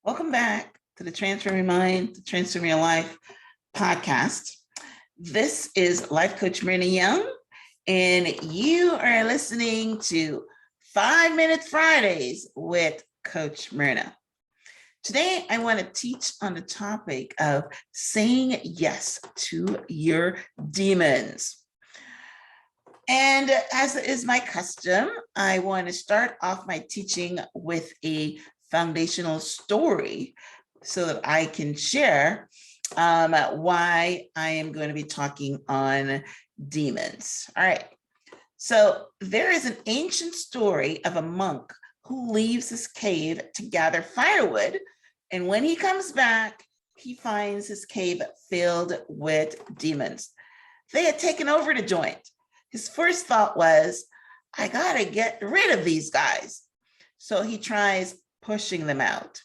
Welcome back to the Transform Your Mind, the Transform Your Life podcast. This is Life Coach Myrna Young, and you are listening to 5 Minute Fridays with Coach Myrna. Today, I want to teach on the topic of saying yes to your demons. And as is my custom, I want to start off my teaching with a foundational story so that I can share why I am going to be talking on demons. All right. So there is an ancient story of a monk who leaves his cave to gather firewood. And when he comes back, he finds his cave filled with demons. They had taken over the joint. His first thought was, I got to get rid of these guys. So he tries pushing them out,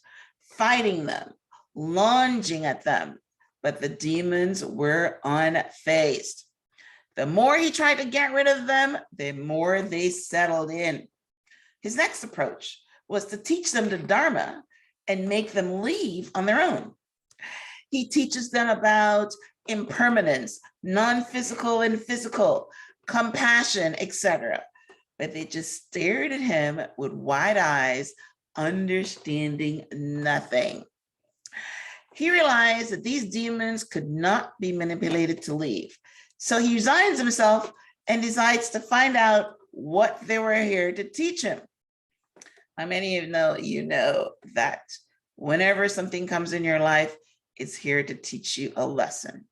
fighting them, lunging at them, but the demons were unfazed. The more he tried to get rid of them, the more they settled in. His next approach was to teach them the Dharma and make them leave on their own. He teaches them about impermanence, non-physical and physical, compassion, etc. But they just stared at him with wide eyes, understanding nothing. He realized that these demons could not be manipulated to leave. So he resigns himself and decides to find out what they were here to teach him. How many of you know that whenever something comes in your life, it's here to teach you a lesson.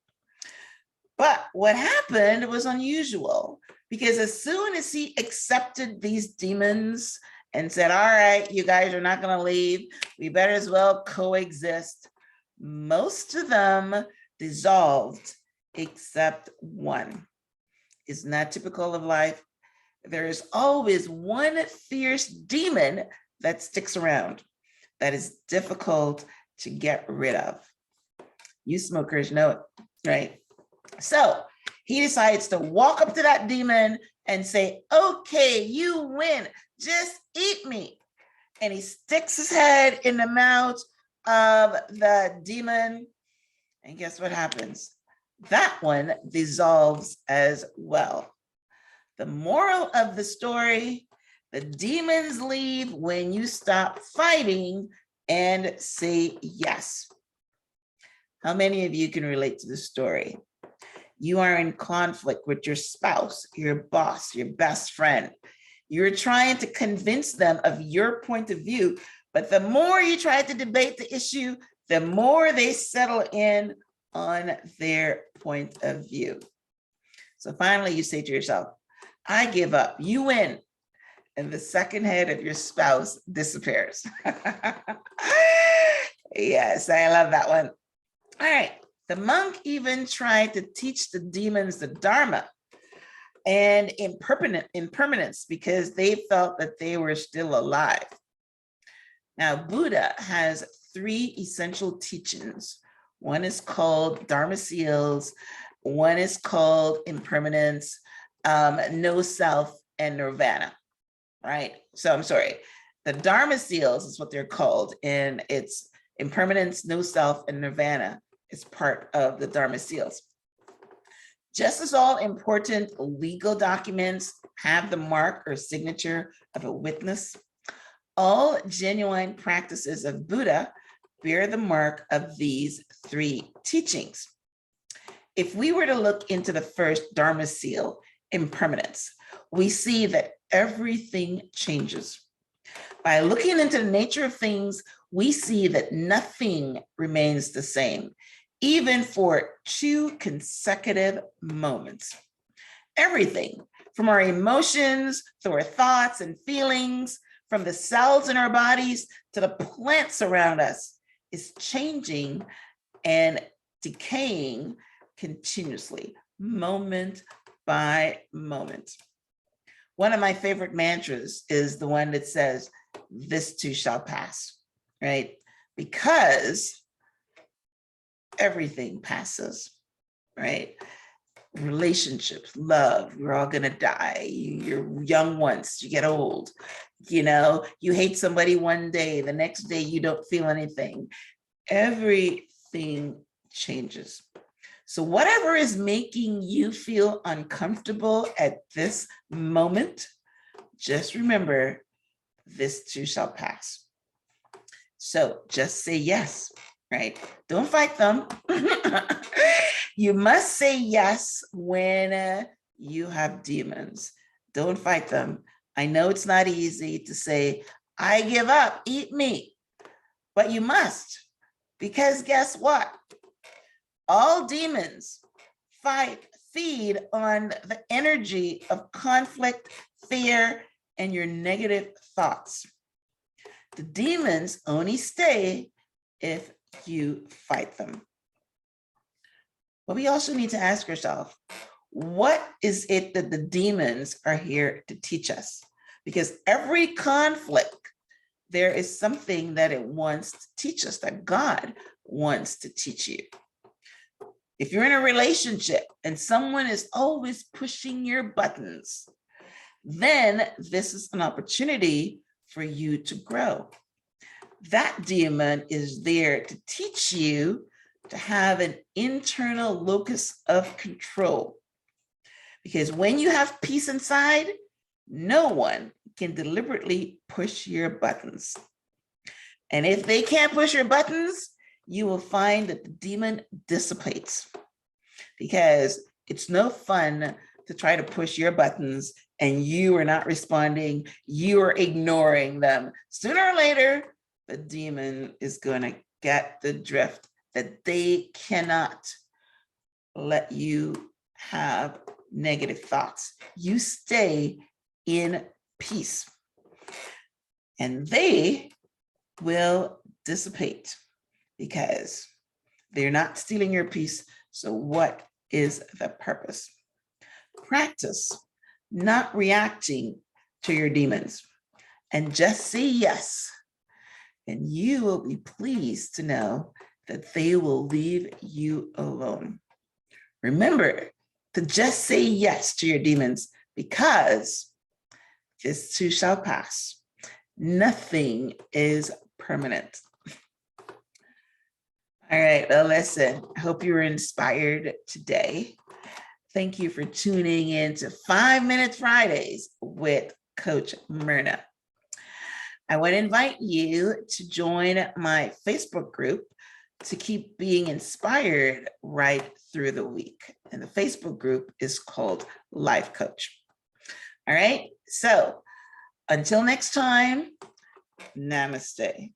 But what happened was unusual, because as soon as he accepted these demons and said, all right, you guys are not going to leave, we better as well coexist, most of them dissolved except one. Isn't that typical of life? There is always one fierce demon that sticks around, that is difficult to get rid of. You smokers know it, right? So he decides to walk up to that demon and say, okay, you win, just eat me. And he sticks his head in the mouth of the demon. And guess what happens? That one dissolves as well. The moral of the story, the demons leave when you stop fighting and say yes. How many of you can relate to the story? You are in conflict with your spouse, your boss, your best friend. You're trying to convince them of your point of view, but the more you try to debate the issue, the more they settle in on their point of view. So finally, you say to yourself, I give up, you win. And the second head of your spouse disappears. Yes, I love that one. All right. The monk even tried to teach the demons the Dharma and impermanence because they felt that they were still alive. Now, Buddha has 3 essential teachings. One is called Dharma seals, one is called impermanence, no self, and nirvana, right? So I'm sorry, the Dharma seals is what they're called, and it's impermanence, no self, and nirvana is part of the Dharma seals. Just as all important legal documents have the mark or signature of a witness, all genuine practices of Buddha bear the mark of these 3 teachings. If we were to look into the first Dharma seal, impermanence, we see that everything changes. By looking into the nature of things, we see that nothing remains the same, even for 2 consecutive moments. Everything, from our emotions to our thoughts and feelings, from the cells in our bodies to the plants around us, is changing and decaying continuously, moment by moment. One of my favorite mantras is the one that says, this too shall pass, right? Because everything passes, right? relationships, love, we're all gonna die. You're young once, you get old. You know, you hate somebody one day, the next day you don't feel anything. Everything changes. So whatever is making you feel uncomfortable at this moment, just remember, this too shall pass. So just say yes, right? Don't fight them. You must say yes when you have demons. Don't fight them. I know it's not easy to say, I give up, eat me, but you must, because guess what? All demons feed on the energy of conflict, fear, and your negative thoughts. The demons only stay if you fight them. But we also need to ask ourselves, what is it that the demons are here to teach us? Because every conflict, there is something that it wants to teach us, that God wants to teach you. If you're in a relationship and someone is always pushing your buttons, then this is an opportunity for you to grow. That demon is there to teach you to have an internal locus of control. Because when you have peace inside, no one can deliberately push your buttons. And if they can't push your buttons, you will find that the demon dissipates, because it's no fun to try to push your buttons and you are not responding, you are ignoring them. Sooner or later, the demon is going to get the drift that they cannot let you have negative thoughts. You stay in peace and they will dissipate because they're not stealing your peace. So what is the purpose? Practice not reacting to your demons and just say yes. And you will be pleased to know that they will leave you alone. Remember to just say yes to your demons, because this too shall pass. Nothing is permanent. All right, well, listen, I hope you were inspired today. Thank you for tuning in to 5 Minute Fridays with Coach Myrna. I want to invite you to join my Facebook group to keep being inspired right through the week. And the Facebook group is called Life Coach. All right, so until next time, namaste.